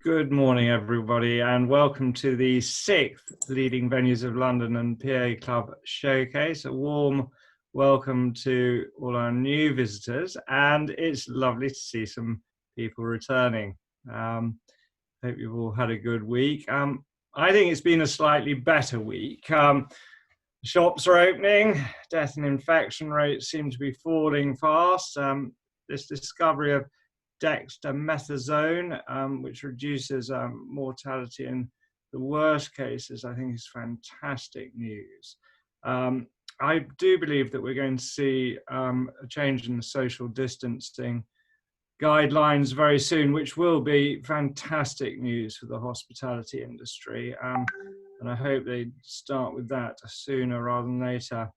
Good morning, everybody, and welcome to the 6th Leading Venues of London and PA Club Showcase. A warm welcome to all our new visitors, and it's lovely to see some people returning. Hope you've all had a good week. I think it's been a slightly better week. Shops are opening, death and infection rates seem to be falling fast. This discovery of dexamethasone, which reduces mortality in the worst cases, I think is fantastic news. I do believe that we're going to see a change in the social distancing guidelines very soon, which will be fantastic news for the hospitality industry. And I hope they start with that sooner rather than later.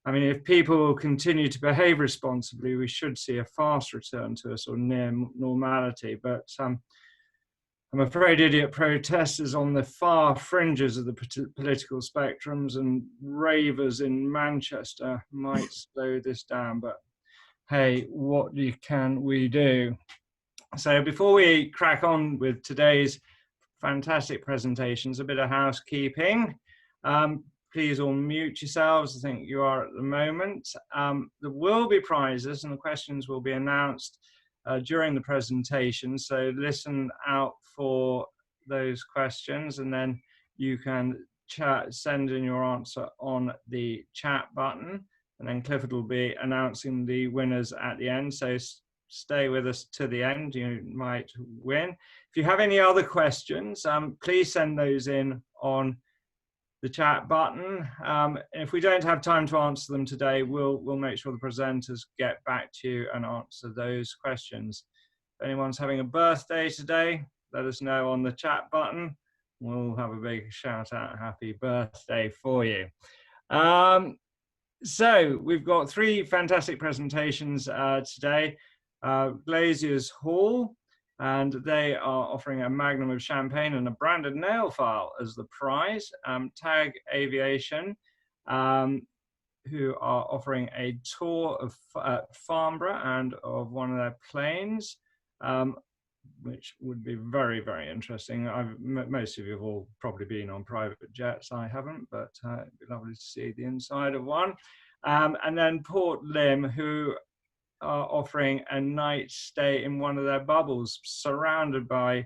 I mean, if people continue to behave responsibly, we should see a fast return to a sort of near normality. But I'm afraid idiot protesters on the far fringes of the political spectrums and ravers in Manchester might slow this down. But hey, what can we do? So before we crack on with today's fantastic presentations, a bit of housekeeping. Please all mute yourselves. I think you are at the moment. There will be prizes and the questions will be announced during the presentation. So listen out for those questions and then you can send in your answer on the chat button. And then Clifford will be announcing the winners at the end. So stay with us to the end, you might win. If you have any other questions, please send those in on the chat button. If we don't have time to answer them today, we'll make sure the presenters get back to you and answer those questions. If anyone's having a birthday today, let us know on the chat button. We'll have a big shout out, happy birthday for you. So we've got three fantastic presentations today. Glazier's Hall, and they are offering a magnum of champagne and a branded nail file as the prize. Tag Aviation, who are offering a tour of Farnborough and of one of their planes, which would be very, very interesting. Most of you have all probably been on private jets. I haven't, but it'd be lovely to see the inside of one. And then Port Lympne, who are offering a night stay in one of their bubbles surrounded by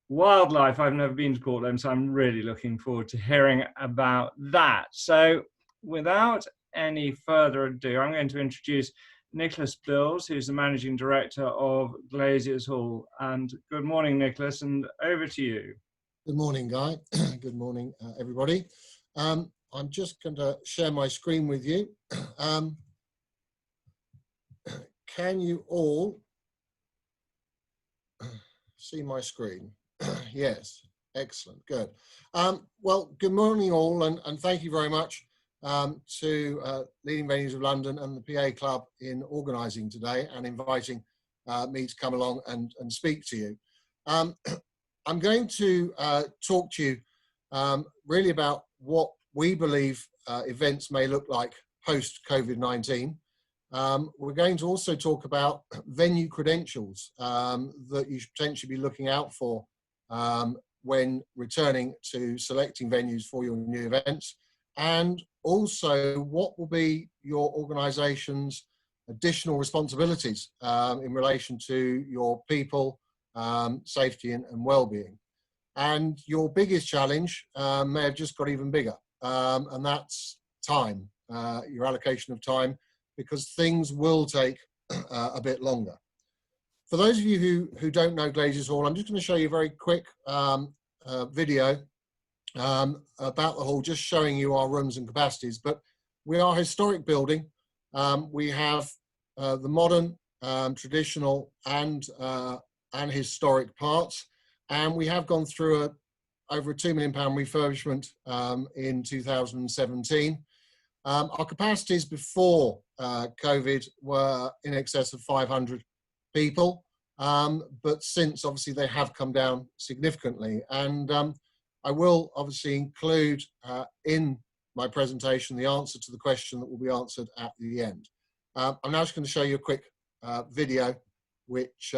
wildlife. I've never been to Port Lympne, so I'm really looking forward to hearing about that. So without any further ado, I'm going to introduce Nicholas Bills, who's the Managing Director of Glazier's Hall. And good morning, Nicholas, and over to you. Good morning, Guy. Good morning, everybody. I'm just going to share my screen with you. Can you all see my screen? Yes, excellent, good. Well, good morning all, and thank you very much to Leading Venues of London and the PA Club in organising today and inviting me to come along and speak to you. I'm going to talk to you really about what we believe events may look like post-COVID-19. We're going to also talk about venue credentials that you should potentially be looking out for when returning to selecting venues for your new events, and also what will be your organisation's additional responsibilities in relation to your people, safety and well-being. And your biggest challenge may have just got even bigger, and that's time, your allocation of time, because things will take a bit longer. For those of you who don't know Glazier's Hall, I'm just going to show you a very quick video about the hall, just showing you our rooms and capacities. But we are a historic building. We have the modern, traditional and historic parts. And we have gone through over a £2 million refurbishment in 2017. Our capacities before COVID were in excess of 500 people, but since obviously they have come down significantly. And I will obviously include in my presentation the answer to the question that will be answered at the end. I'm now just going to show you a quick video which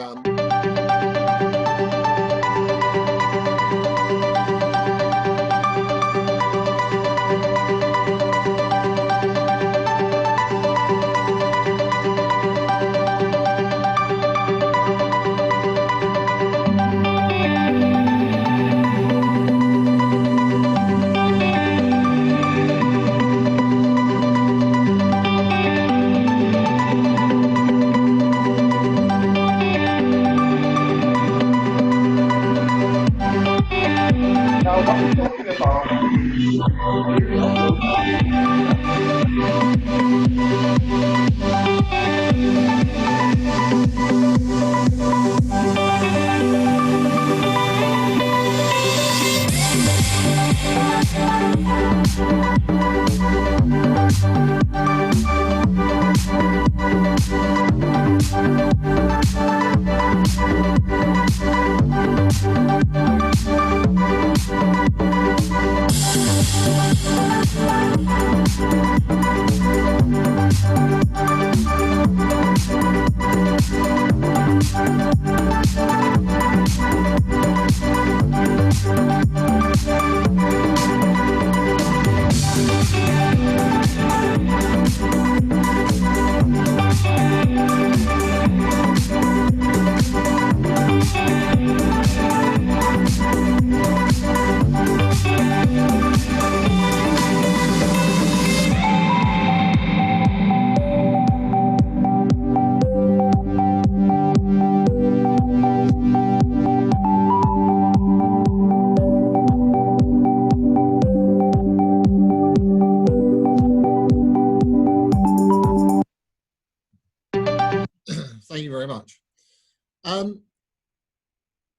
thank you very much.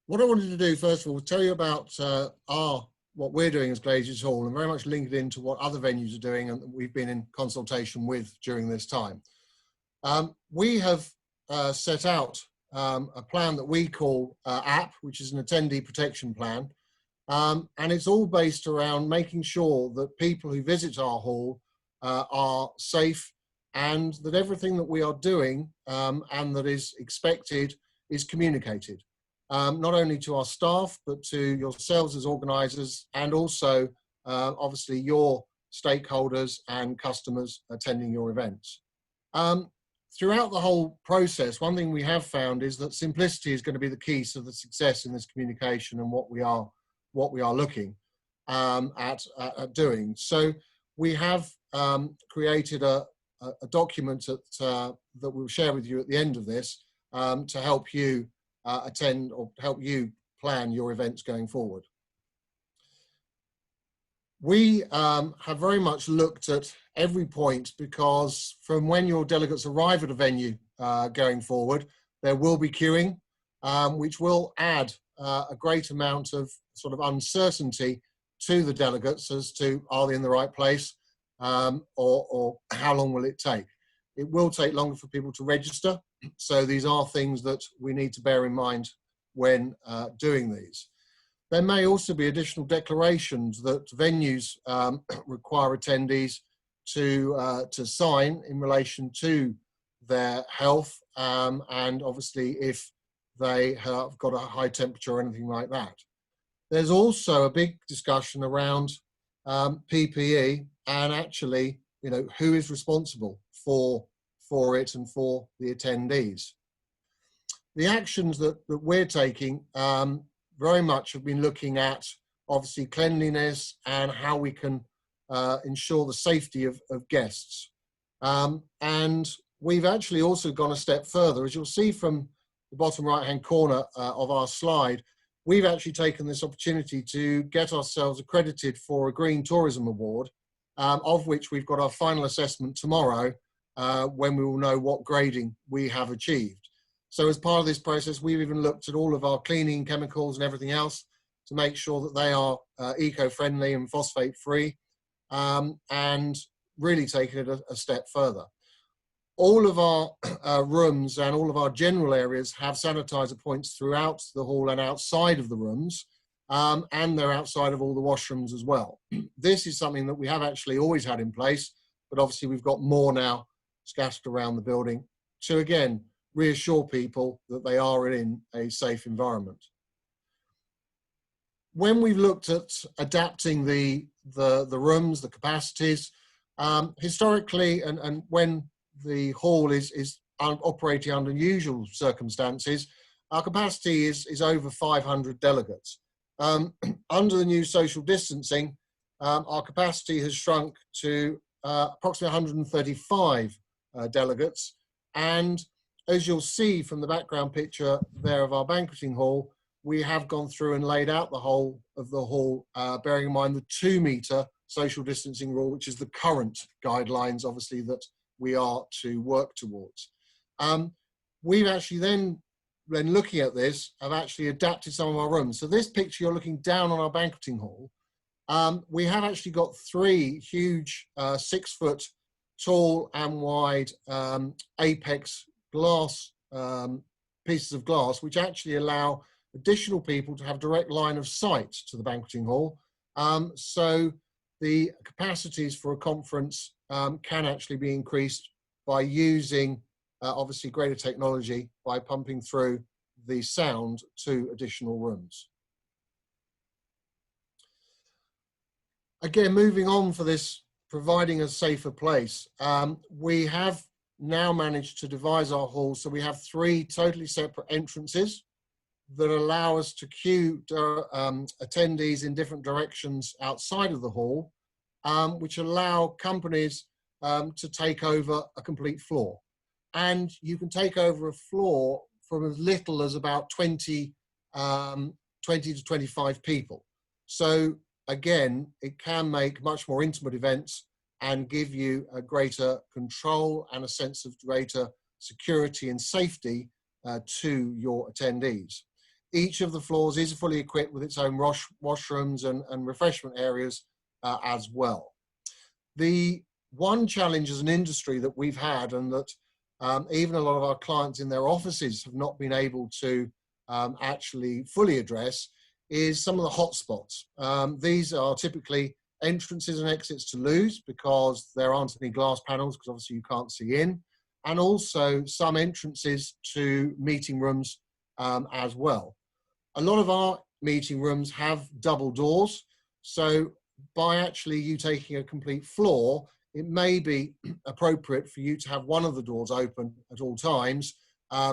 What I wanted to do first of all was tell you about what we're doing as Glaziers Hall, and very much link it into what other venues are doing and we've been in consultation with during this time. We have set out a plan that we call APP, which is an attendee protection plan, and it's all based around making sure that people who visit our hall are safe, and that everything that we are doing and that is expected is communicated, not only to our staff, but to yourselves as organisers, and also obviously your stakeholders and customers attending your events. Throughout the whole process, one thing we have found is that simplicity is going to be the key to the success in this communication and what we are looking at doing. So we have created a document that we'll share with you at the end of this to help you attend or help you plan your events going forward. We have very much looked at every point, because from when your delegates arrive at a venue going forward, there will be queuing, which will add a great amount of sort of uncertainty to the delegates as to are they in the right place, or how long will it take. It will take longer for people to register, so these are things that we need to bear in mind when doing these. There may also be additional declarations that venues require attendees to sign in relation to their health, and obviously if they have got a high temperature or anything like that. There's also a big discussion around PPE, and actually, you know, who is responsible for it and for the attendees. The actions that we're taking very much have been looking at obviously cleanliness and how we can ensure the safety of guests. And we've actually also gone a step further. As you'll see from the bottom right hand corner of our slide, we've actually taken this opportunity to get ourselves accredited for a Green Tourism Award, of which we've got our final assessment tomorrow, when we will know what grading we have achieved. So as part of this process, we've even looked at all of our cleaning chemicals and everything else to make sure that they are eco-friendly and phosphate-free, and really taking it a step further. All of our rooms and all of our general areas have sanitizer points throughout the hall and outside of the rooms, and they're outside of all the washrooms as well. This is something that we have actually always had in place, but obviously we've got more now scattered around the building to, again, reassure people that they are in a safe environment. When we've looked at adapting the rooms, the capacities, historically, and when the hall is operating under usual circumstances, our capacity is over 500 delegates. Under the new social distancing, our capacity has shrunk to approximately 135 delegates. And as you'll see from the background picture there of our banqueting hall, we have gone through and laid out the whole of the hall, bearing in mind the 2-meter social distancing rule, which is the current guidelines, obviously, that we are to work towards. We've actually then, when looking at this, have actually adapted some of our rooms. So this picture, you're looking down on our banqueting hall. We have actually got 3 huge 6-foot tall and wide apex glass pieces of glass, which actually allow additional people to have direct line of sight to the banqueting hall. So the capacities for a conference can actually be increased by using obviously greater technology by pumping through the sound to additional rooms. Again, moving on for this, providing a safer place, we have now managed to devise our hall so we have 3 totally separate entrances that allow us to queue attendees in different directions outside of the hall, which allow companies to take over a complete floor. And you can take over a floor from as little as about 20 to 25 people. So again, it can make much more intimate events and give you a greater control and a sense of greater security and safety to your attendees. Each of the floors is fully equipped with its own washrooms and refreshment areas as well. The one challenge as an industry that we've had, and that even a lot of our clients in their offices have not been able to actually fully address, is some of the hotspots. These are typically entrances and exits to loos because there aren't any glass panels, because obviously you can't see in, and also some entrances to meeting rooms as well. A lot of our meeting rooms have double doors, so by actually you taking a complete floor, it may be appropriate for you to have one of the doors open at all times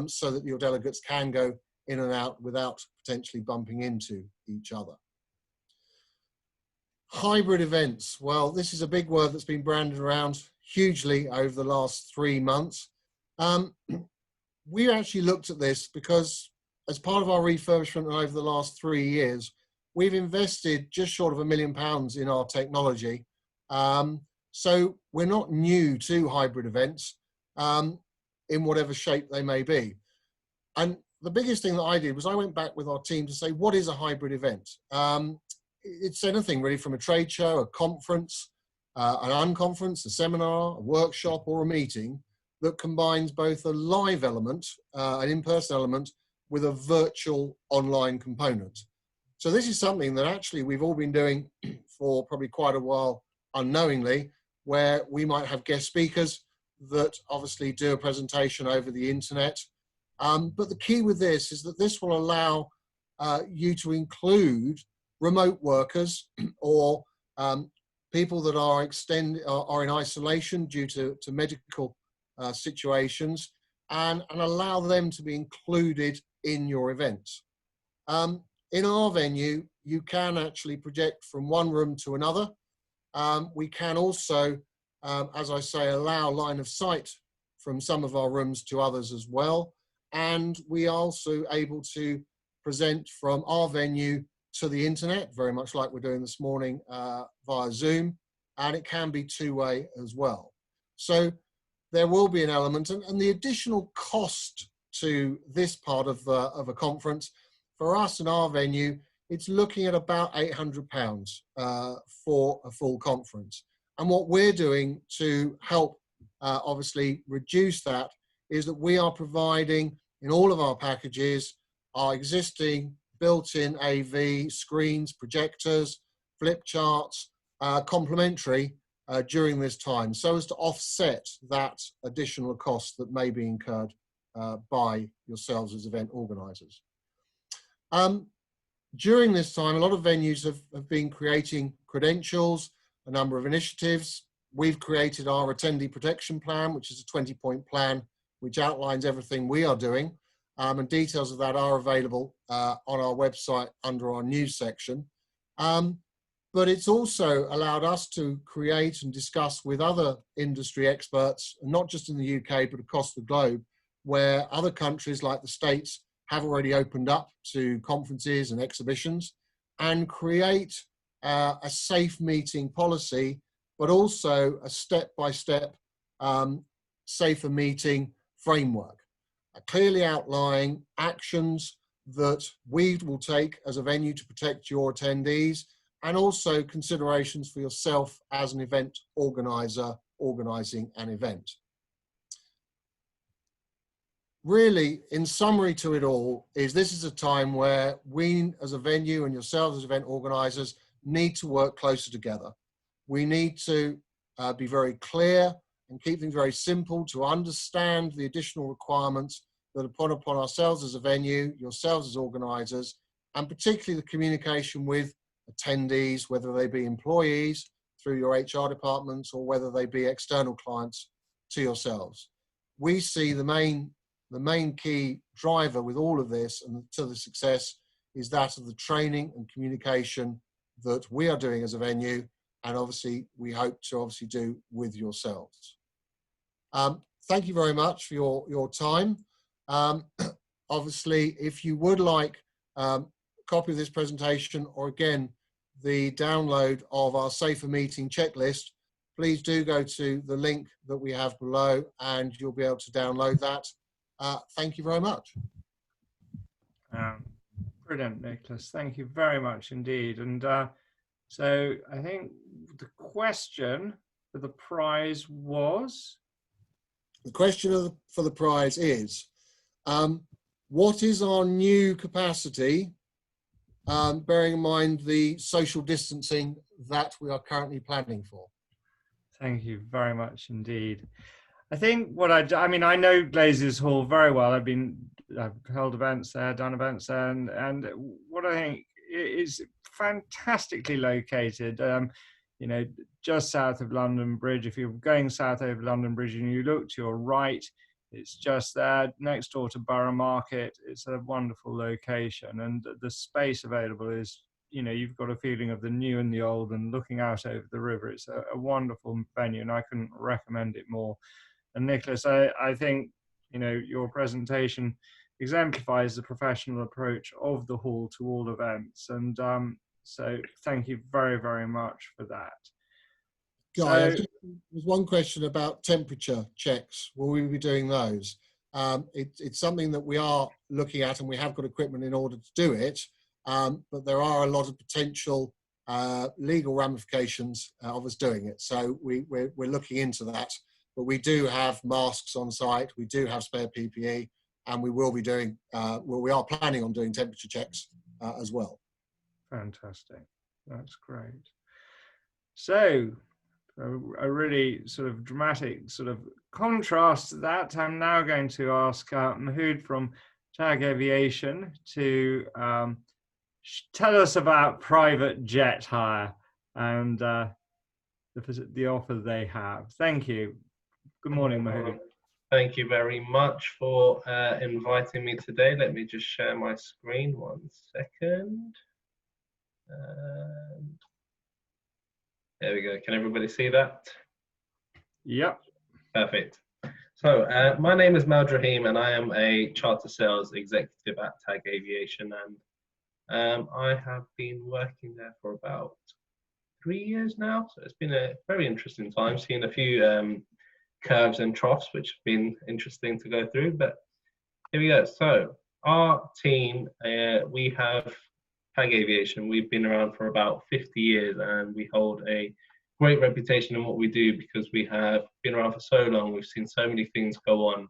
so that your delegates can go in and out without potentially bumping into each other. Hybrid events. Well, this is a big word that's been branded around hugely over the last 3 months. We actually looked at this because as part of our refurbishment over the last 3 years, we've invested just short of £1 million in our technology. So we're not new to hybrid events in whatever shape they may be. And the biggest thing that I did was I went back with our team to say, what is a hybrid event? It's anything really from a trade show, a conference, an unconference, a seminar, a workshop, or a meeting that combines both a live element, an in-person element, with a virtual online component. So this is something that actually we've all been doing for probably quite a while unknowingly, where we might have guest speakers that obviously do a presentation over the internet. But the key with this is that this will allow you to include remote workers or people that are in isolation due to medical situations, and allow them to be included in your events. In our venue, you can actually project from one room to another. We can also, as I say, allow line of sight from some of our rooms to others as well. And we are also able to present from our venue to the internet, very much like we're doing this morning via Zoom, and it can be two-way as well. So there will be an element, and the additional cost to this part of a conference, for us in our venue, it's looking at about £800 for a full conference. And what we're doing to help obviously reduce that is that we are providing in all of our packages our existing built-in AV screens, projectors, flip charts, complimentary during this time, so as to offset that additional cost that may be incurred by yourselves as event organisers. During this time, a lot of venues have been creating credentials, a number of initiatives. We've created our attendee protection plan, which is a 20-point plan, which outlines everything we are doing. And details of that are available on our website under our news section. But it's also allowed us to create and discuss with other industry experts, not just in the UK, but across the globe, where other countries like the States have already opened up to conferences and exhibitions, and create a safe meeting policy, but also a step-by-step safer meeting framework, clearly outlining actions that we will take as a venue to protect your attendees, and also considerations for yourself as an event organizer organising an event. Really, in summary to it all, is this is a time where we as a venue and yourselves as event organisers need to work closer together. We need to be very clear and keep things very simple to understand the additional requirements that are put upon ourselves as a venue, yourselves as organisers, and particularly the communication with attendees, whether they be employees through your HR departments or whether they be external clients to yourselves. We see the main key driver with all of this and to the success is that of the training and communication that we are doing as a venue, and obviously we hope to do with yourselves. Thank you very much for your time. Obviously, if you would like a copy of this presentation, or again, the download of our safer meeting checklist, please do go to the link that we have below and you'll be able to download that. Thank you very much. Brilliant, Nicholas. Thank you very much indeed. And so I think the question for the prize was? The question for the prize is, what is our new capacity, bearing in mind the social distancing that we are currently planning for? Thank you very much indeed. I think what I mean, I know Glaziers Hall very well. I've held events there, done events there, and what I think is fantastically located, you know, just south of London Bridge. If you're going south over London Bridge and you look to your right, it's just there next door to Borough Market. It's a wonderful location, and the space available is, you know, you've got a feeling of the new and the old and looking out over the river. It's a wonderful venue and I couldn't recommend it more. And Nicholas, I think, you know, your presentation exemplifies the professional approach of the hall to all events. And so thank you very, very much for that. Guy, there's one question about temperature checks. Will we be doing those? It's something that we are looking at and we have got equipment in order to do it. But there are a lot of potential legal ramifications of us doing it. So we're looking into that. But we do have masks on site, we do have spare PPE, and we will be doing, we are planning on doing temperature checks as well. Fantastic, that's great. So, a really sort of dramatic sort of contrast to that, I'm now going to ask Mahood from TAG Aviation to tell us about private jet hire and the offer they have. Thank you. Good morning, Mahood. Thank you very much for inviting me today. Let me just share my screen 1 second. There we go. Can everybody see that? Yep. Perfect. So my name is Mal Rahim and I am a charter sales executive at TAG Aviation, and I have been working there for about 3 years now. So it's been a very interesting time, seeing a few curves and troughs, which have been interesting to go through. But here we go. So our team, we have TAG Aviation. We've been around for about 50 years and we hold a great reputation in what we do because we have been around for so long. We've seen so many things go on,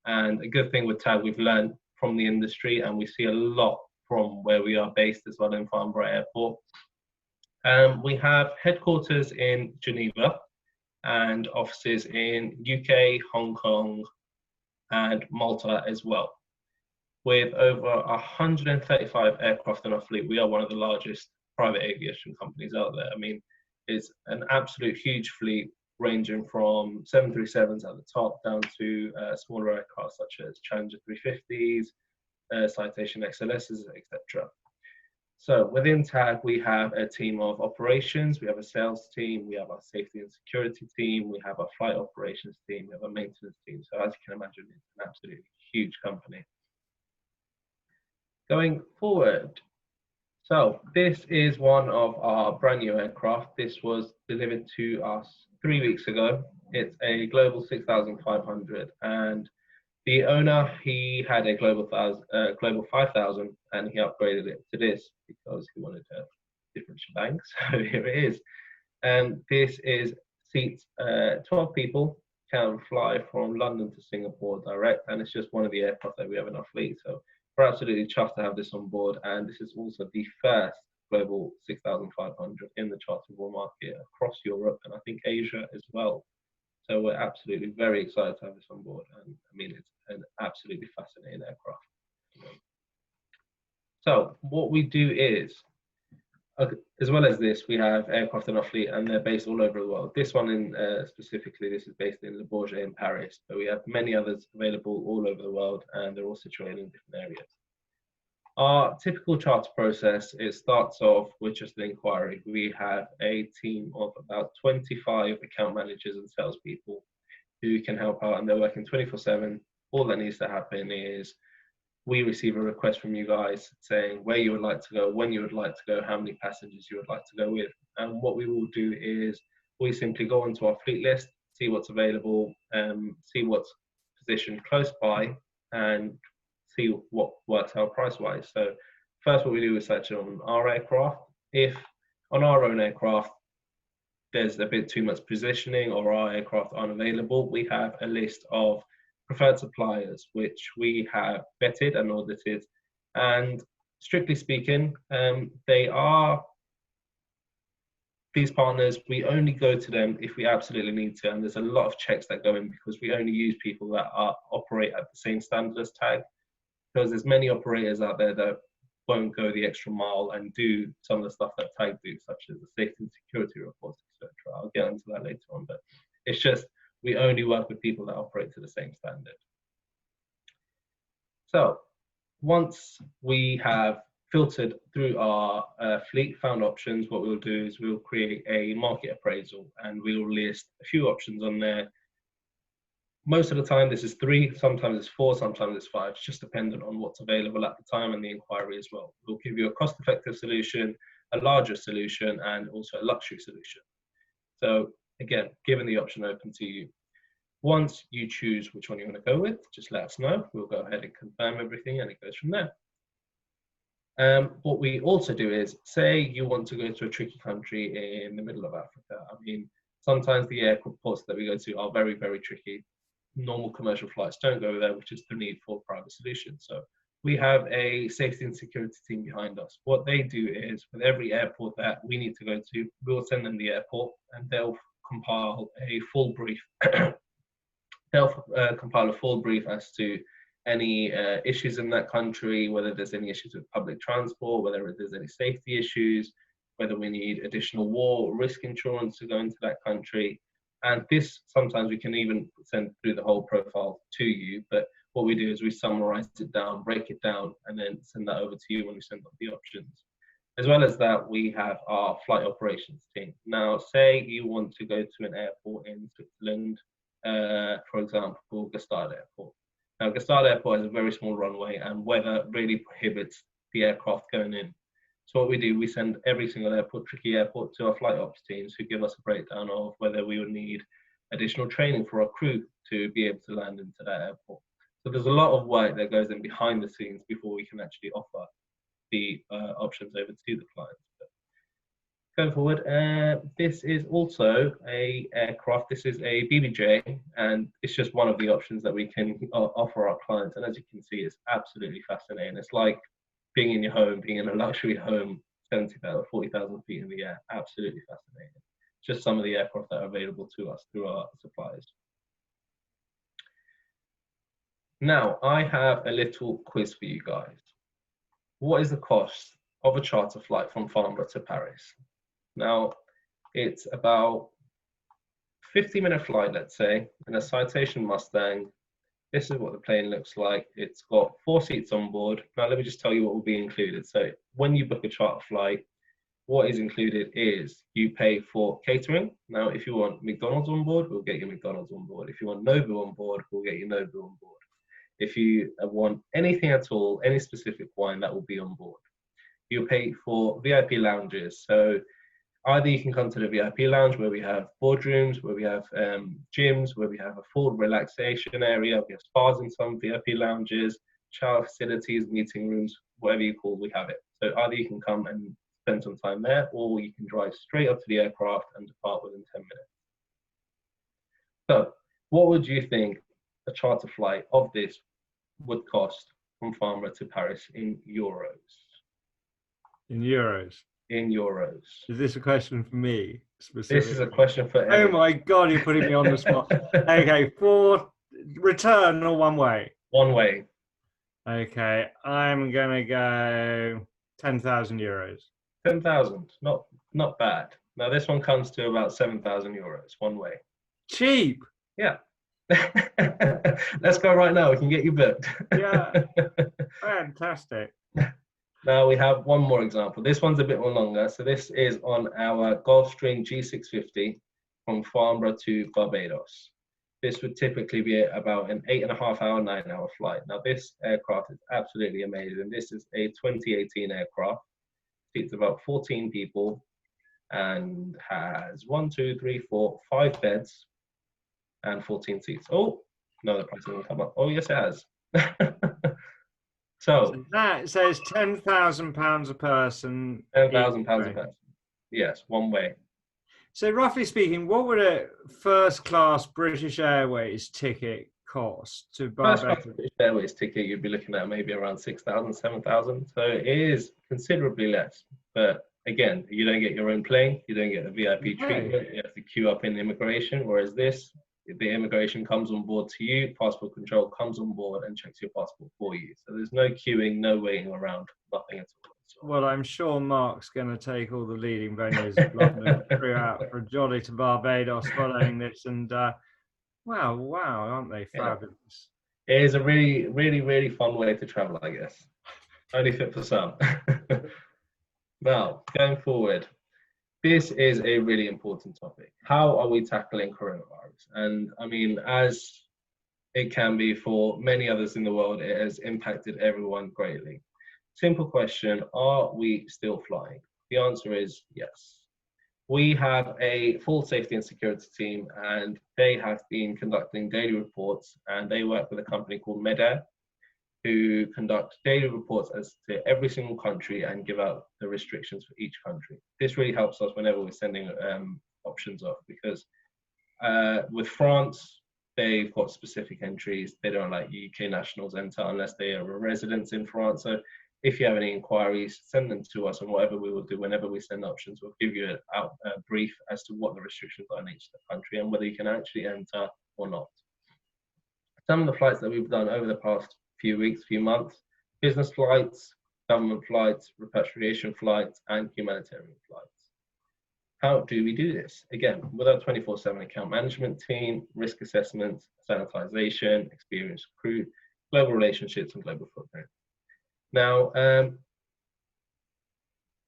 and a good thing with TAG, we've learned from the industry and we see a lot from where we are based as well in Farnborough Airport. We have headquarters in Geneva and offices in UK, Hong Kong, and Malta as well. With over 135 aircraft in our fleet, we are one of the largest private aviation companies out there. I mean, it's an absolute huge fleet, ranging from 737s at the top down to smaller aircraft such as Challenger 350s, Citation XLSs, etc. So within TAG, we have a team of operations, we have a sales team, we have our safety and security team, we have our flight operations team, we have a maintenance team. So as you can imagine, it's an absolutely huge company. Going forward, so this is one of our brand new aircraft. This was delivered to us 3 weeks ago. It's a Global 6500, and the owner, he had a Global 5000, and he upgraded it to this because he wanted a different shebang. So here it is. And this is seats 12 people, can fly from London to Singapore direct, and it's just one of the aircraft that we have in our fleet. So we're absolutely chuffed to have this on board, and this is also the first Global 6500 in the charterable market across Europe and I think Asia as well. So we're absolutely very excited to have this on board, and I mean, it's an absolutely fascinating aircraft. So what we do is, as well as this, we have aircraft in our fleet, and they're based all over the world. This one in specifically, this is based in Le Bourget in Paris, but we have many others available all over the world, and they're all situated in different areas. Our typical charter process, it starts off with just an inquiry. We have a team of about 25 account managers and salespeople who can help out, and they're working 24/7. All that needs to happen is we receive a request from you guys saying where you would like to go, when you would like to go, how many passengers you would like to go with. And what we will do is we simply go onto our fleet list, see what's available, see what's positioned close by, and see what works out price-wise. So first what we do is search on our aircraft. If on our own aircraft there's a bit too much positioning or our aircraft aren't available, we have a list of preferred suppliers which we have vetted and audited, and strictly speaking, these partners, we only go to them if we absolutely need to, and there's a lot of checks that go in because we only use people that operate at the same standard as TAG, because there's many operators out there that won't go the extra mile and do some of the stuff that TAG do, such as the safety and security reports, etc. I'll get into that later on, but it's just we only work with people that operate to the same standard. So once we have filtered through our fleet, found options, what we'll do is we'll create a market appraisal, and we'll list a few options on there. Most of the time this is 3, sometimes it's 4, sometimes it's 5. It's just dependent on what's available at the time and the inquiry as well. We'll give you a cost-effective solution, a larger solution, and also a luxury solution. So again, giving the option open to you. Once you choose which one you want to go with, just let us know. We'll go ahead and confirm everything, and it goes from there. What we also do is, say you want to go to a tricky country in the middle of Africa. I mean, sometimes the airports that we go to are very, very tricky. Normal commercial flights don't go there, which is the need for private solutions. So we have a safety and security team behind us. What they do is, with every airport that we need to go to, we'll send them the airport, and they'll compile a full brief. They'll compile a full brief as to any issues in that country, whether there's any issues with public transport, whether there's any safety issues, whether we need additional war risk insurance to go into that country. And this, sometimes we can even send through the whole profile to you, but what we do is we summarize it down, break it down, and then send that over to you when we send up the options. As well as that, we have our flight operations team. Now, say you want to go to an airport in Switzerland, for example, Gstaad Airport. Now, Gstaad Airport has a very small runway, and weather really prohibits the aircraft going in. So what we do, we send every single airport, tricky airport, to our flight ops teams who give us a breakdown of whether we would need additional training for our crew to be able to land into that airport. So there's a lot of work that goes in behind the scenes before we can actually offer the options over to the clients. Going forward, this is also a aircraft. This is a BBJ, and it's just one of the options that we can offer our clients. And as you can see, it's absolutely fascinating. It's like being in your home, being in a luxury home, 70,000, 40,000 feet in the air. Absolutely fascinating. Just some of the aircraft that are available to us through our suppliers. Now, I have a little quiz for you guys. What is the cost of a charter flight from Farnborough to Paris? Now, it's about 50-minute flight, let's say, in a Citation Mustang. This is what the plane looks like. It's got 4 seats on board. Now, let me just tell you what will be included. So when you book a charter flight, what is included is you pay for catering. Now, if you want McDonald's on board, we'll get you McDonald's on board. If you want Nobu on board, we'll get you Nobu on board. If you want anything at all, any specific wine, that will be on board. You'll pay for VIP lounges. So either you can come to the VIP lounge where we have boardrooms, where we have gyms, where we have a full relaxation area, we have spas in some VIP lounges, shower facilities, meeting rooms, whatever you call, we have it. So either you can come and spend some time there, or you can drive straight up to the aircraft and depart within 10 minutes. So what would you think a charter flight of this would cost from Farnborough to Paris in euros? In euros? In euros. Is this a question for me specifically? This is a question for everyone. Oh my God, you're putting me on the spot. Okay, for return or one way? One way. Okay, I'm gonna go 10,000 euros. 10,000, not bad. Now this one comes to about 7,000 euros one way. Cheap. Yeah. Let's go right now. We can get you booked. Yeah. Fantastic. Now we have one more example. This one's a bit more longer. So this is on our Gulfstream G650 from Farnborough to Barbados. This would typically be about an 8.5-hour, 9-hour flight. Now this aircraft is absolutely amazing. This is a 2018 aircraft. Seats about 14 people and has 5 beds and 14 seats. Oh, no, the price doesn't come up. Oh, yes, it has. So that says £10,000 a person. £10,000 a person. Yes, one way. So roughly speaking, what would a first-class British Airways ticket cost to Barbados? First-class British Airways ticket, you'd be looking at maybe around 6,000, 7,000. So it is considerably less. But again, you don't get your own plane, you don't get the VIP treatment, you have to queue up in immigration, whereas this, the immigration comes on board to you, passport control comes on board and checks your passport for you. So there's no queuing, no waiting around, nothing at all. Well, I'm sure Mark's going to take all the leading venues of London throughout for a jolly to Barbados following this. And wow, aren't they fabulous? Yeah. It is a really, really, really fun way to travel, I guess. Only fit for some. Now, going forward, this is a really important topic. How are we tackling coronavirus? And I mean, as it can be for many others in the world, it has impacted everyone greatly. Simple question, are we still flying? The answer is yes. We have a full safety and security team, and they have been conducting daily reports, and they work with a company called Medair, who conduct daily reports as to every single country and give out the restrictions for each country. This really helps us whenever we're sending options off, because with France, they've got specific entries. They don't let UK nationals enter unless they are residents in France. So if you have any inquiries, send them to us, and whatever we will do whenever we send options, we'll give you a brief as to what the restrictions are in each country and whether you can actually enter or not. Some of the flights that we've done over the past few weeks, few months, business flights, government flights, repatriation flights, and humanitarian flights. How do we do this? Again, with our 24/7 account management team, risk assessments, sanitization, experienced crew, global relationships, and global footprint. Now,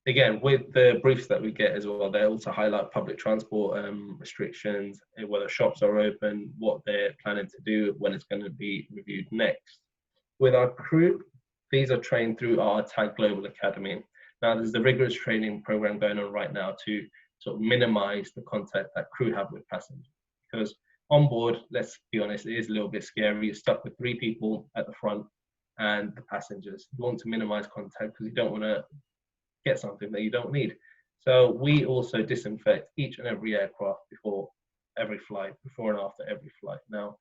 again, with the briefs that we get as well, they also highlight public transport restrictions, whether shops are open, what they're planning to do, when it's going to be reviewed next. With our crew, these are trained through our TAG Global Academy. Now, there's a rigorous training program going on right now to sort of minimize the contact that crew have with passengers. Because on board, let's be honest, it is a little bit scary. You're stuck with 3 people at the front and the passengers. You want to minimize contact because you don't want to get something that you don't need. So we also disinfect each and every aircraft before every flight, before and after every flight. Now,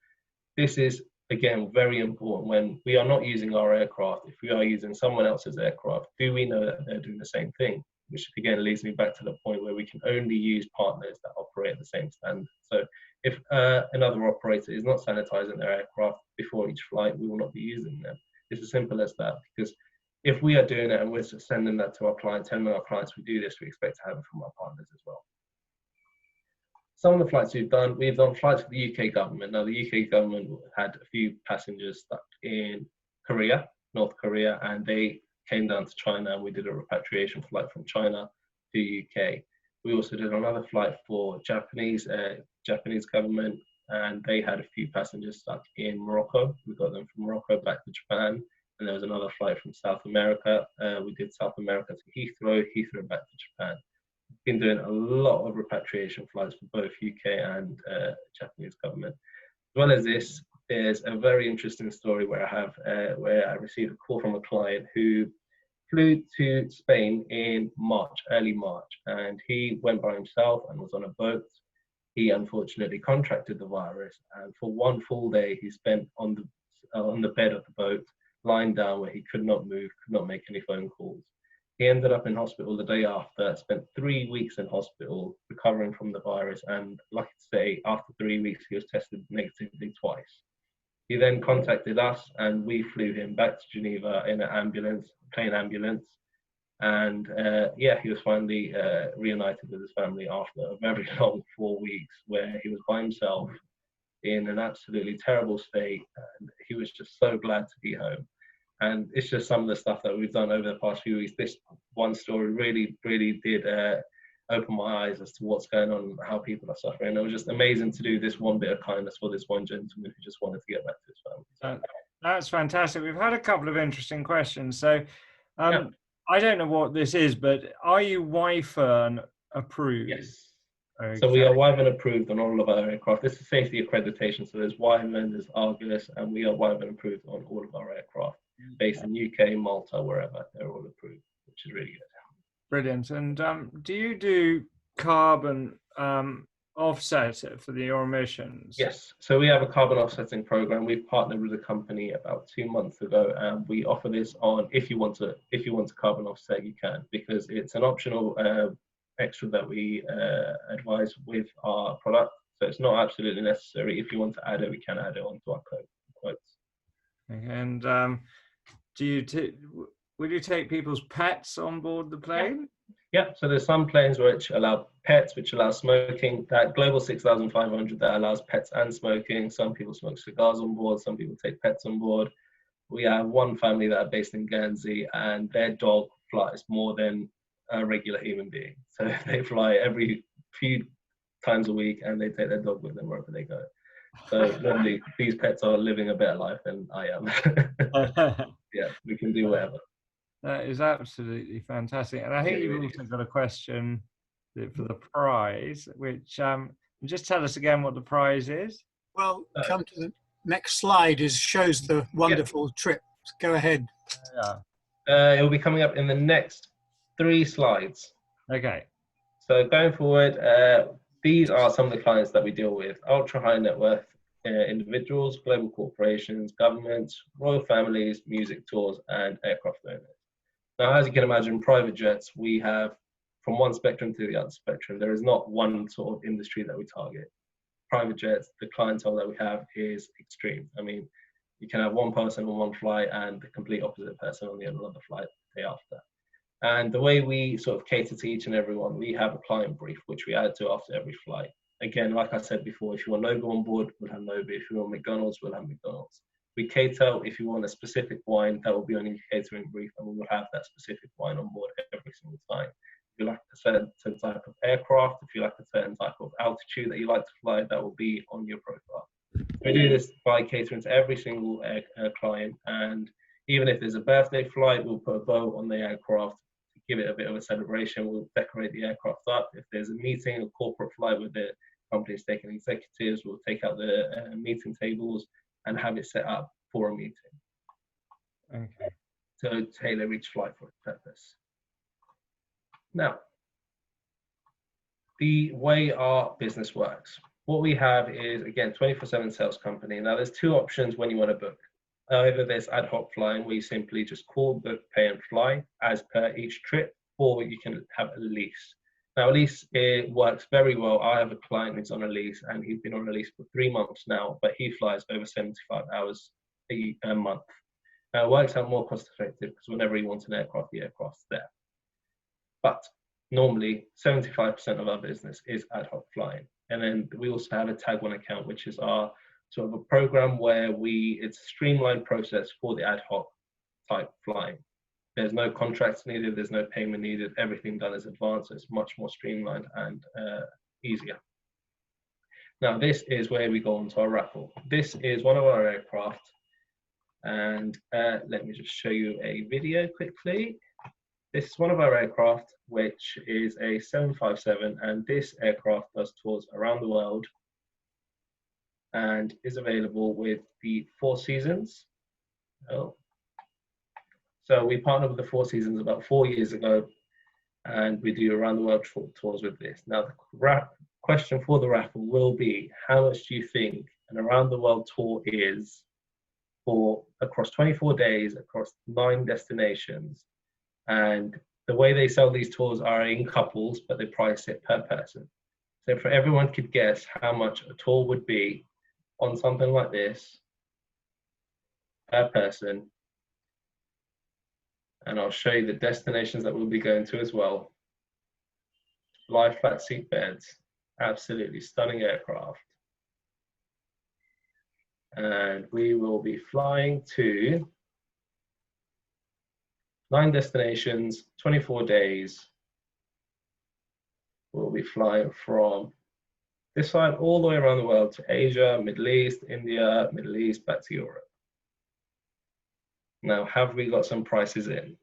this is, again, very important when we are not using our aircraft. If we are using someone else's aircraft, do we know that they're doing the same thing? which again leads me back to the point where we can only use partners that operate at the same standard. So if another operator is not sanitizing their aircraft before each flight, we will not be using them. It's as simple as that, because if we are doing it and we're sending that to our clients, telling our clients we do this, we expect to have it from our partners as well. Some of the flights we've done flights for the UK government. Now, the UK government had a few passengers stuck in Korea, North Korea, and they came down to China, and we did a repatriation flight from China to UK. We also did another flight for Japanese government, and they had a few passengers stuck in Morocco. We got them from Morocco back to Japan, and there was another flight from South America. We did South America to Heathrow, Heathrow back to Japan. Been doing a lot of repatriation flights for both UK and Japanese government. As well as this, there's a very interesting story where I received a call from a client who flew to Spain in early March, and he went by himself and was on a boat. He unfortunately contracted the virus, and for one full day he spent on the bed of the boat, lying down where he could not move, could not make any phone calls. He ended up in hospital the day after, spent 3 weeks in hospital recovering from the virus, and lucky to say, after 3 weeks, he was tested negatively twice. He then contacted us, and we flew him back to Geneva in an plane ambulance, and he was finally reunited with his family after a very long 4 weeks, where he was by himself in an absolutely terrible state, and he was just so glad to be home. And it's just some of the stuff that we've done over the past few weeks. This one story really, really did open my eyes as to what's going on and how people are suffering. It was just amazing to do this one bit of kindness for this one gentleman who just wanted to get back to his family. That's fantastic. We've had a couple of interesting questions. So I don't know what this is, but are you YFERN approved? Yes. Okay. So we are YFERN approved on all of our aircraft. This is safety accreditation. So there's YFERN, there's Argus, and we are YFERN approved on all of our aircraft, based in UK, Malta, wherever. They're all approved, which is really good. Brilliant. And do you do carbon offset for your emissions? Yes. So we have a carbon offsetting program. We've partnered with a company about 2 months ago, and we offer this on if you want to carbon offset, you can, because it's an optional extra that we advise with our product. So it's not absolutely necessary. If you want to add it, we can add it onto our quotes. Okay. And will you take people's pets on board the plane? Yeah, so there's some planes which allow pets, which allow smoking. That Global 6500 that allows pets and smoking. Some people smoke cigars on board, some people take pets on board. We have one family that are based in Guernsey, and their dog flies more than a regular human being. So they fly every few times a week, and they take their dog with them wherever they go. So normally these pets are living a better life than I am. Yeah, we can do whatever. That is absolutely fantastic. And I think you've also got a question for the prize, which just tell us again what the prize is. Well, come to the next slide. Shows the wonderful trip. Go ahead. Yeah. It will be coming up in the next 3 slides. Okay. So going forward, these are some of the clients that we deal with: ultra high net worth individuals, global corporations, governments, royal families, music tours, and aircraft owners. Now, as you can imagine, private jets, we have from one spectrum to the other spectrum. There is not one sort of industry that we target. Private jets, the clientele that we have is extreme. I mean, you can have one person on one flight and the complete opposite person on the other flight the day after. And the way we sort of cater to each and every one, we have a client brief, which we add to after every flight. Again, like I said before, if you want Nobu on board, we'll have Nobu. If you want McDonald's, we'll have McDonald's. We cater, if you want a specific wine, that will be on your catering brief, and we will have that specific wine on board every single time. If you like a certain type of aircraft, if you like a certain type of altitude that you like to fly, that will be on your profile. We do this by catering to every single client, and even if there's a birthday flight, we'll put a bow on the aircraft to give it a bit of a celebration. We'll decorate the aircraft up. If there's a meeting, a corporate flight with the company's taking executives, we'll take out the meeting tables and have it set up for a meeting. Okay. So tailor each flight for its purpose. Now, the way our business works. What we have is, again, 24/7 sales company. Now, there's 2 options when you want to book. Either there's ad hoc flying, where you simply just call, book, pay, and fly as per each trip, before you can have a lease. Now, a lease, it works very well. I have a client who's on a lease, and he's been on a lease for 3 months now, but he flies over 75 hours a month. Now, it works out more cost effective because whenever he wants an aircraft, the aircraft's there. But normally, 75% of our business is ad hoc flying. And then we also have a Tag One account, which is our sort of a program where it's a streamlined process for the ad hoc type flying. There's no contracts needed, there's no payment needed, everything done is advanced, so it's much more streamlined and easier. Now, this is where we go on to our raffle. This is one of our aircraft, and let me just show you a video quickly. This is one of our aircraft, which is a 757, and this aircraft does tours around the world and is available with the Four Seasons. So we partnered with the Four Seasons about 4 years ago, and we do around the world tours with this. Now, the question for the raffle will be, how much do you think an around the world tour is for across 24 days, across 9 destinations? And the way they sell these tours are in couples, but they price it per person. So if everyone could guess how much a tour would be on something like this per person, and I'll show you the destinations that we'll be going to as well. Lie flat seat beds, absolutely stunning aircraft. And we will be flying to 9 destinations, 24 days. We'll be flying from this side all the way around the world to Asia, Middle East, India, Middle East, back to Europe. Now, have we got some prices in?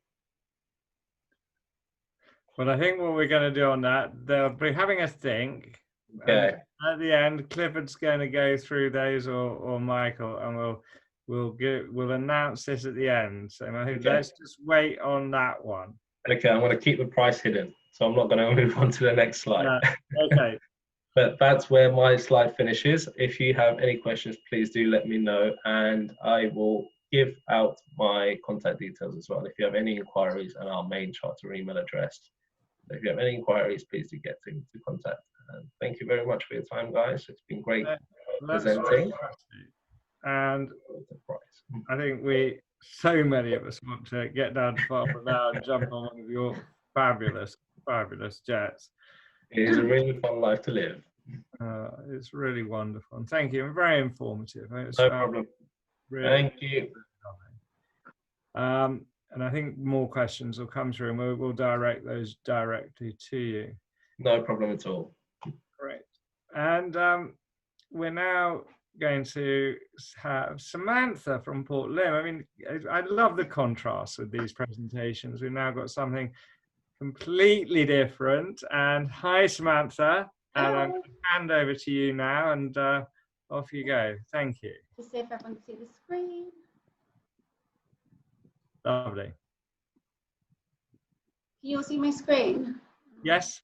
Well, I think what we're going to do on that, they'll be having a think. Okay. At the end, Clifford's going to go through those, or Michael, and we'll announce this at the end. So I think let's just wait on that one. Okay, I'm going to keep the price hidden, so I'm not going to move on to the next slide. Okay. But that's where my slide finishes. If you have any questions, please do let me know, and I will give out my contact details as well if you have any inquiries, and our main charter email address. So if you have any inquiries, please do get to contact. And thank you very much for your time, guys. It's been great presenting. And I think so many of us want to get down to Farnborough now and jump on one of your fabulous, fabulous jets. It is a really fun life to live. It's really wonderful. And thank you. And very informative. No problem. Really, thank you. And I think more questions will come through, and we'll direct those directly to you. No problem at all. Great. And we're now going to have Samantha from Port Lim. I mean, I love the contrast with these presentations. We've now got something completely different. And hi, Samantha. And I'm going to hand over to you now, and off you go. Thank you. Just see if everyone can see the screen. Lovely. Can you all see my screen? Yes.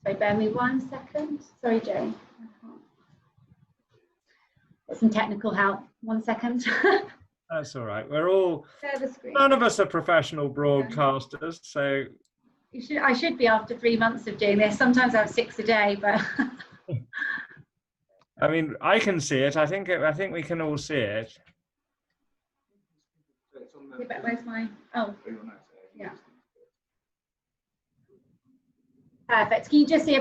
Sorry, bear me 1 second. Sorry, Jane. Got some technical help. 1 second. That's all right. We're all, share the screen. None of us are professional broadcasters, so. I should be after 3 months of doing this. Sometimes I have 6 a day, but. I mean, I can see it. I think we can all see it. Where's my? Oh, yeah. Perfect. Can you just see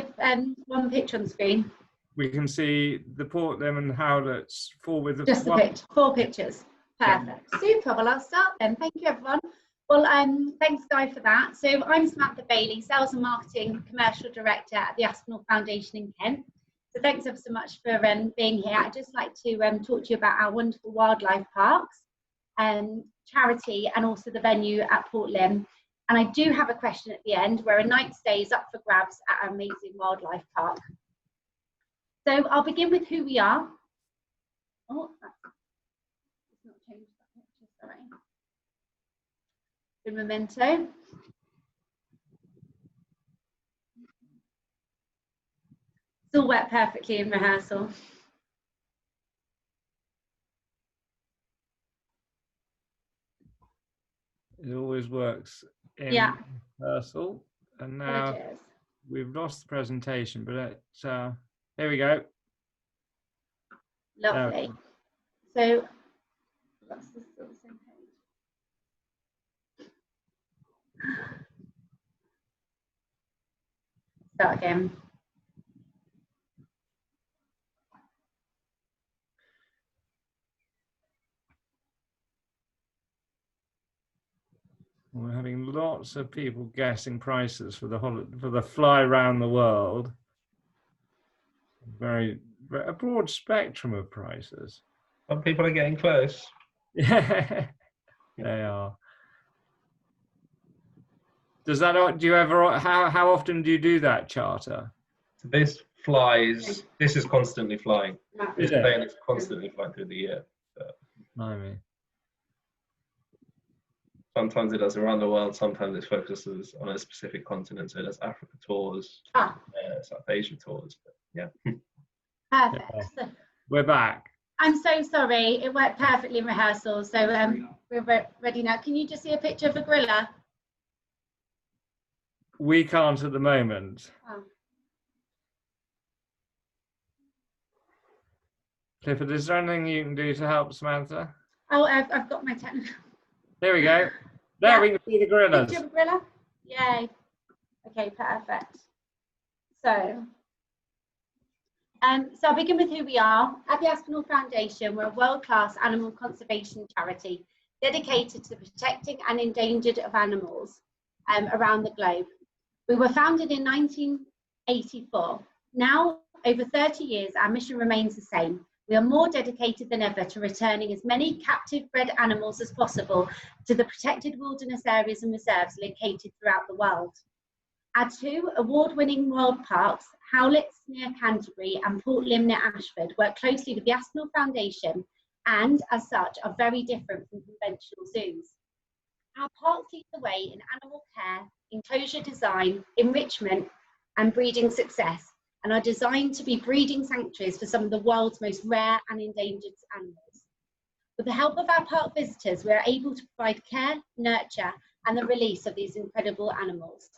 one picture on the screen? We can see the Port Lim and Howlett's with the just the picture. 4 pictures. Perfect. Yeah. Super. Well, I'll start then. Thank you, everyone. Well, thanks, Guy, for that. So I'm Samantha Bailey, Sales and Marketing Commercial Director at the Aspinall Foundation in Kent. So thanks ever so much for being here. I'd just like to talk to you about our wonderful wildlife parks, charity, and also the venue at Port Lim. And I do have a question at the end, where a night stay is up for grabs at our amazing wildlife park. So I'll begin with who we are. Oh, let's not change that picture, sorry. The memento. It's all worked perfectly in rehearsal. It always works in Yeah. rehearsal. And now Apologies. we've lost the presentation, but here we go. Lovely. So that's still the same page. Start again. We're having lots of people guessing prices for the fly around the world. A broad spectrum of prices. Some people are getting close. Yeah, they are. Does that? Do you ever? How often do you do that, Charter? So this flies. This is constantly flying. This Is it? plane is constantly flying through the year. Blimey. Sometimes it does around the world. Sometimes it focuses on a specific continent. So it does Africa tours, South Asia tours. But yeah. Perfect. Yeah. So, We're back. I'm so sorry. It worked perfectly in rehearsal. So we're ready now. Can you just see a picture of a gorilla? We can't at the moment. Oh. Clifford, is there anything you can do to help Samantha? Oh, I've got my technical. Here we go. There Yeah. we can see the gorillas. Picture of a gorilla? Yay. Okay, perfect. So I'll begin with who we are. At the Aspinall Foundation, we're a world-class animal conservation charity dedicated to protecting and endangered of animals around the globe. We were founded in 1984. Now, over 30 years, our mission remains the same. We are more dedicated than ever to returning as many captive bred animals as possible to the protected wilderness areas and reserves located throughout the world. Our two award-winning world parks, Howletts near Canterbury and Port Lympne near Ashford, work closely with the Aspinall Foundation and, as such, are very different from conventional zoos. Our parks lead the way in animal care, enclosure design, enrichment, and breeding success, and are designed to be breeding sanctuaries for some of the world's most rare and endangered animals. With the help of our park visitors, we are able to provide care, nurture, and the release of these incredible animals.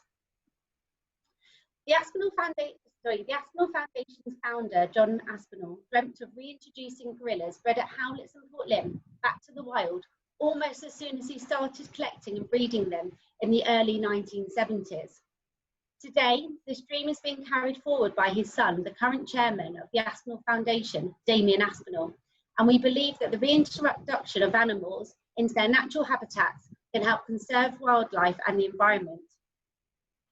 The Aspinall Foundation's founder, John Aspinall, dreamt of reintroducing gorillas bred at Howletts and Port Lympne back to the wild almost as soon as he started collecting and breeding them in the early 1970s. Today, this dream is being carried forward by his son, the current chairman of the Aspinall Foundation, Damien Aspinall, and we believe that the reintroduction of animals into their natural habitats can help conserve wildlife and the environment.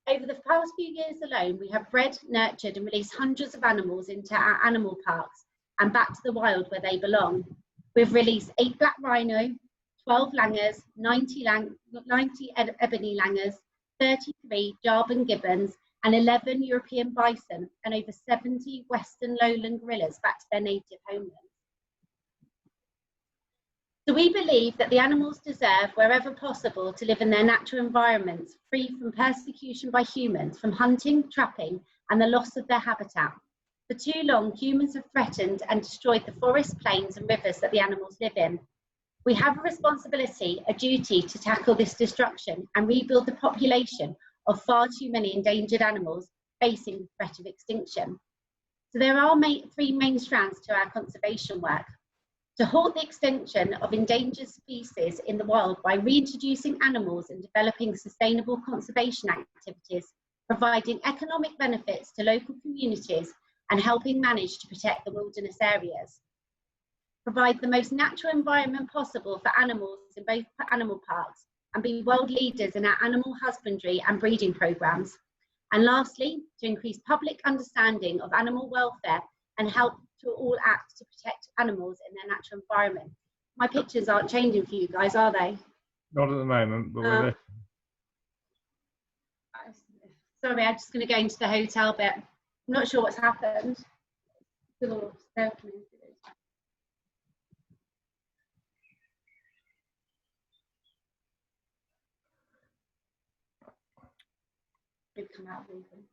Over the past few years alone, we have bred, nurtured and released hundreds of animals into our animal parks and back to the wild where they belong. We've released 8 black rhino, 12 langurs, 90 ebony langurs, 33 Jarban gibbons and 11 European bison and over 70 Western lowland gorillas back to their native homelands. So we believe that the animals deserve, wherever possible, to live in their natural environments, free from persecution by humans, from hunting, trapping, and the loss of their habitat. For too long, humans have threatened and destroyed the forests, plains, and rivers that the animals live in. We have a responsibility, a duty to tackle this destruction and rebuild the population of far too many endangered animals facing the threat of extinction. So there are 3 main strands to our conservation work. To halt the extinction of endangered species in the wild by reintroducing animals and developing sustainable conservation activities, providing economic benefits to local communities and helping manage to protect the wilderness areas. Provide the most natural environment possible for animals in both animal parks and be world leaders in our animal husbandry and breeding programs. And lastly, to increase public understanding of animal welfare and help to all act to protect animals in their natural environment. My pictures aren't changing for you guys, are they? Not at the moment, but we're sorry, I'm just going to go into the hotel bit. I'm not sure what's happened. Still opening. They've come out of reason.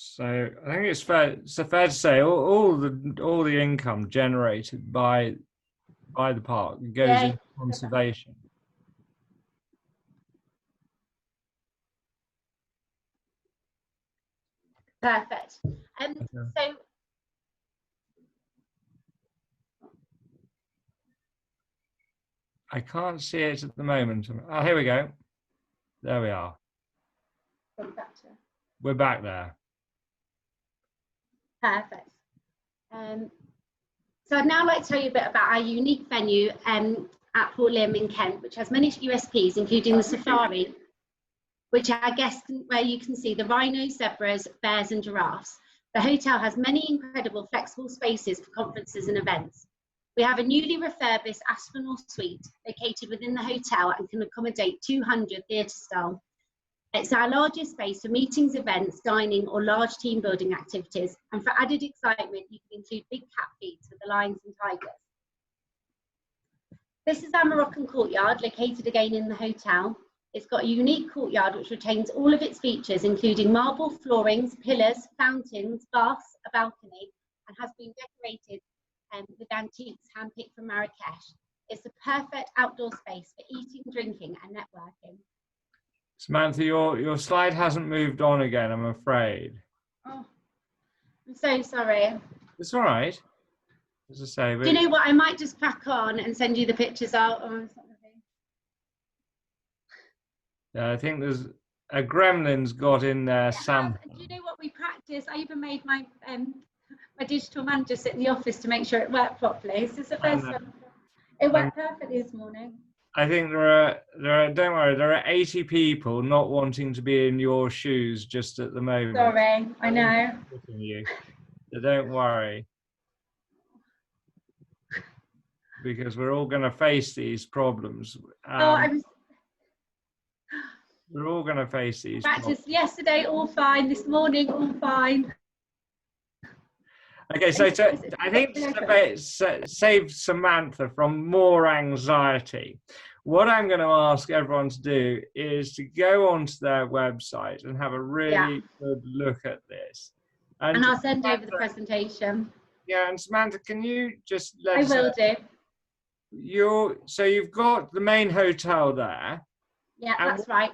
So I think it's fair to say all the income generated by the park goes Yeah. into conservation. Perfect. Okay. So I can't see it at the moment. Oh, here we go. There we are. We're back there. Perfect. So I'd now like to tell you a bit about our unique venue at Port Lympne in Kent, which has many USPs, including the safari, which our guests where you can see the rhinos, zebras, bears and giraffes. The hotel has many incredible flexible spaces for conferences and events. We have a newly refurbished Aspinall Suite located within the hotel and can accommodate 200 theatre style. It's our largest space for meetings, events, dining or large team building activities. And for added excitement, you can include big cat feeds with the lions and tigers. This is our Moroccan courtyard located again in the hotel. It's got a unique courtyard which retains all of its features, including marble floorings, pillars, fountains, baths, a balcony, and has been decorated with antiques handpicked from Marrakesh. It's the perfect outdoor space for eating, drinking, and networking. Samantha, your slide hasn't moved on again, I'm afraid. Oh, I'm so sorry. It's all right. As I say, Do you know what? I might just crack on and send you the pictures out. Yeah, I think there's a gremlin's got in there something. Do you know what we practiced? I even made my my digital manager sit in the office to make sure it worked properly. So it's the first time. It worked perfectly this morning. I think there are don't worry, there are 80 people not wanting to be in your shoes just at the moment. Sorry, I know. You. So don't worry. Because we're all going to face these problems. We're all going to face these practice yesterday, all fine. This morning, all fine. Okay, so I think to save Samantha from more anxiety, what I'm going to ask everyone to do is to go onto their website and have a really good look at this. And I'll send over the presentation. Yeah, and Samantha, can you just let us know? I will do. So you've got the main hotel there. Yeah, that's right.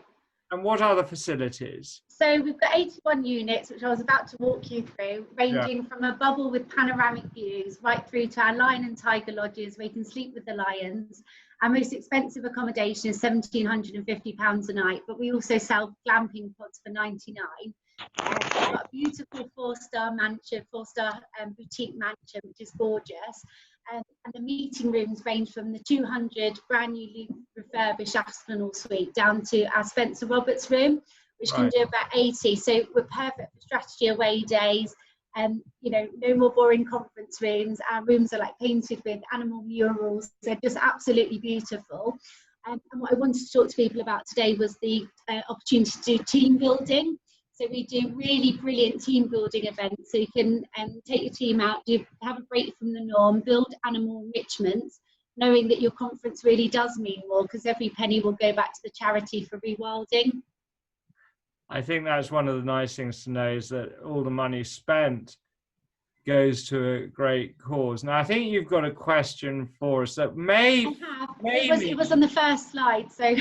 And what are the facilities? So we've got 81 units, which I was about to walk you through, ranging from a bubble with panoramic views right through to our lion and tiger lodges where you can sleep with the lions. Our most expensive accommodation is £1,750 a night, but we also sell glamping pods for £99. We've got a beautiful four-star mansion, four-star boutique mansion, which is gorgeous. And the meeting rooms range from the 200 brand newly refurbished Aspinall Suite down to our Spencer Roberts room, which can do about 80. So we're perfect for strategy away days. You know, no more boring conference rooms. Our rooms are like painted with animal murals. They're just absolutely beautiful. And what I wanted to talk to people about today was the opportunity to do team building. So we do really brilliant team building events. So you can take your team out, have a break from the norm, build animal enrichment, knowing that your conference really does mean more because every penny will go back to the charity for rewilding. I think that's one of the nice things to know is that all the money spent goes to a great cause. Now, I think you've got a question for us that maybe it was on the first slide. So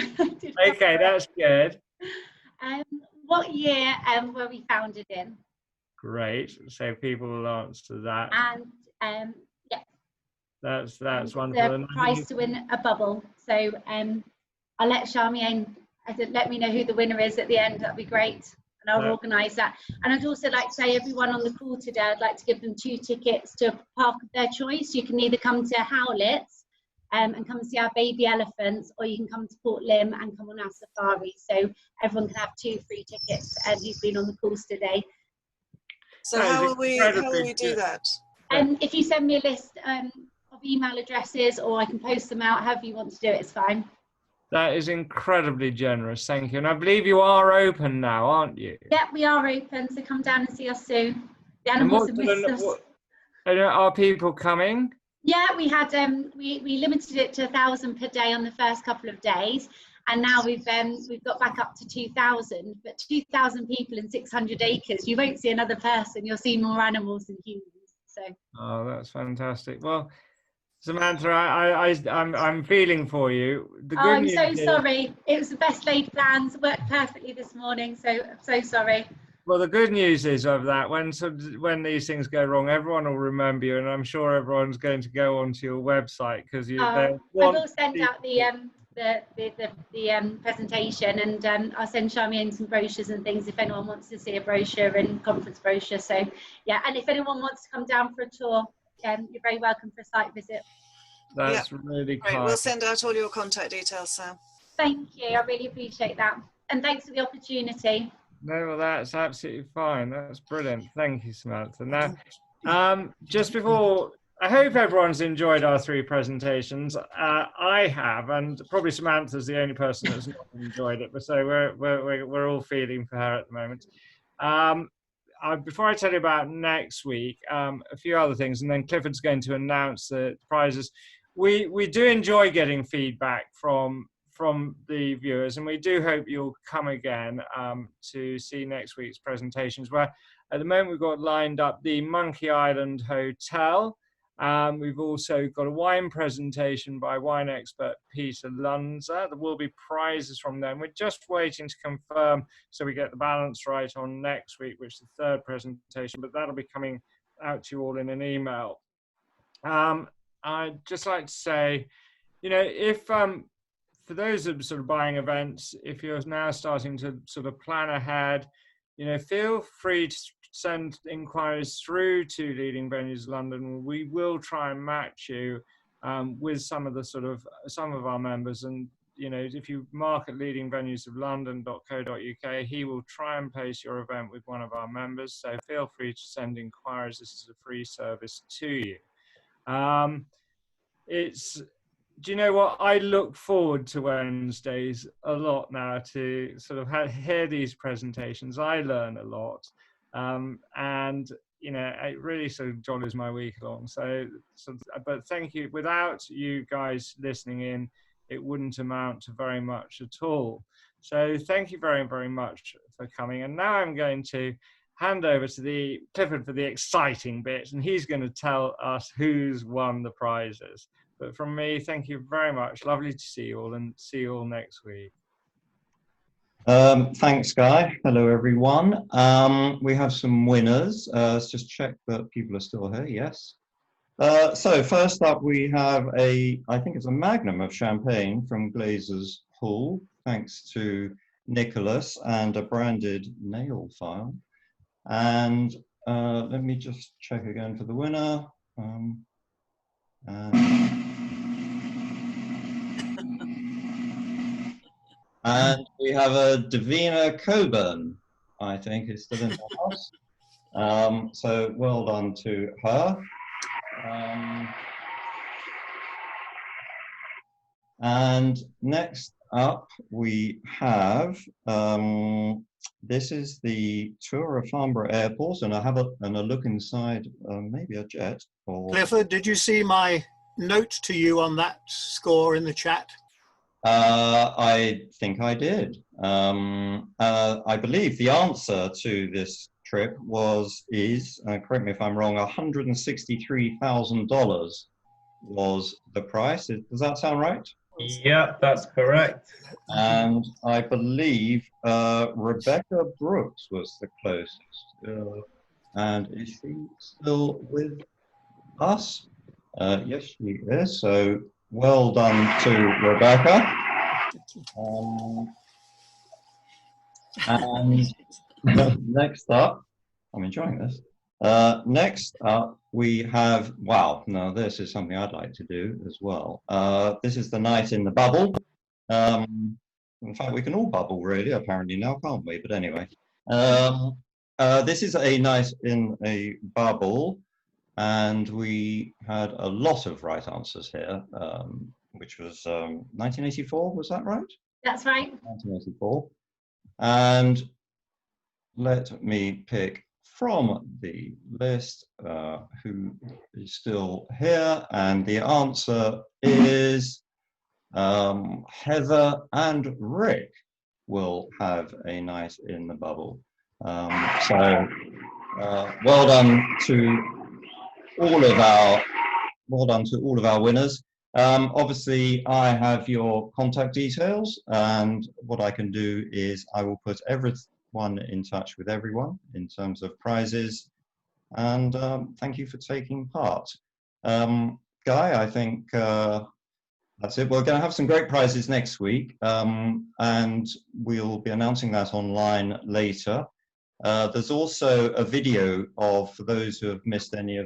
okay, that's good. What year were we founded in? Great. So people will answer that. And yeah. That's wonderful. The prize to win a bubble. So I'll let Charmian let me know who the winner is at the end. That'd be great. And I'll organise that. And I'd also like to say everyone on the call today, I'd like to give them 2 tickets to a park of their choice. You can either come to Howlett's and come and see our baby elephants, or you can come to Port Lympne and come on our safari. So everyone can have 2 free tickets who's been on the calls today. So how will we do that? If you send me a list of email addresses, or I can post them out, however you want to do it, it's fine. That is incredibly generous, thank you. And I believe you are open now, aren't you? Yeah, we are open, so come down and see us soon. The animals have missed us. Are people coming? Yeah, we had we limited it to 1,000 per day on the first couple of days, And now we've got back up to 2,000, but 2,000 people in 600 acres, you won't see another person. You'll see more animals than humans. So. Oh, that's fantastic. Well, Samantha, I'm feeling for you. I'm so sorry. It was the best laid plans. Worked perfectly this morning. So I'm so sorry. Well, the good news is of that, when these things go wrong, everyone will remember you, and I'm sure everyone's going to go onto your website because you. I will send out the presentation, and I'll send Charmian some brochures and things if anyone wants to see a brochure and conference brochure. So yeah, and if anyone wants to come down for a tour, you're very welcome for a site visit. That's really kind. Right, we'll send out all your contact details, Sam. Thank you. I really appreciate that, and thanks for the opportunity. No, well, that's absolutely fine. That's brilliant. Thank you, Samantha. Now, just before, I hope everyone's enjoyed our 3 presentations. I have, and probably Samantha's the only person that's not enjoyed it. But so we're all feeling for her at the moment. Before I tell you about next week, a few other things, and then Clifford's going to announce the prizes. We do enjoy getting feedback from the viewers, and we do hope you'll come again to see next week's presentations, where at the moment we've got lined up the Monkey Island Hotel. We've also got a wine presentation by wine expert Peter Lunza. There will be prizes from them. We're just waiting to confirm so we get the balance right on next week, which is the 3rd presentation, but that'll be coming out to you all in an email. I'd just like to say, if for those that are sort of buying events, if you're now starting to sort of plan ahead, feel free to send inquiries through to Leading Venues London. We will try and match you with some of our members. And, if you mark at leadingvenuesoflondon.co.uk, he will try and place your event with one of our members. So feel free to send inquiries. This is a free service to you. Do you know what? I look forward to Wednesdays a lot now to sort of hear these presentations. I learn a lot. And, it really sort of jollies my week along. But thank you. Without you guys listening in, it wouldn't amount to very much at all. So thank you very, very much for coming. And now I'm going to hand over to Clifford for the exciting bit, and he's going to tell us who's won the prizes. But from me, thank you very much. Lovely to see you all, and see you all next week. Thanks, Guy. Hello, everyone. We have some winners. Let's just check that people are still here. Yes. So first up, we have I think it's a magnum of champagne from Glazer's Hall, thanks to Nicholas, and a branded nail file. And let me just check again for the winner. And we have a Davina Coburn, I think, is still in the house. So well done to her. And next up we have, this is the tour of Farnborough Airport, and I have a look inside, maybe a jet. Or... Clifford, did you see my note to you on that score in the chat? I think I did. I believe the answer to this trip is, correct me if I'm wrong, $163,000 was the price. Does that sound right? Yeah, that's correct. And I believe Rebecca Brooks was the closest. And is she still with us? Yes, she is. So well done to Rebecca. And next up, I'm enjoying this. Next up, we have, wow, now this is something I'd like to do as well. This is the night in the bubble. In fact, we can all bubble really, apparently now, can't we? But anyway, this is a night in a bubble, and we had a lot of right answers here, which was 1984, was that right? That's right. 1984. And let me pick from the list who is still here, and the answer is Heather and Rick will have a night in the bubble. So well done to all of our winners. Obviously, I have your contact details, and what I can do is I will put everyone in touch with everyone in terms of prizes. And thank you for taking part. Guy, I think that's it. We're going to have some great prizes next week, and we'll be announcing that online later. There's also a video for those who have missed any of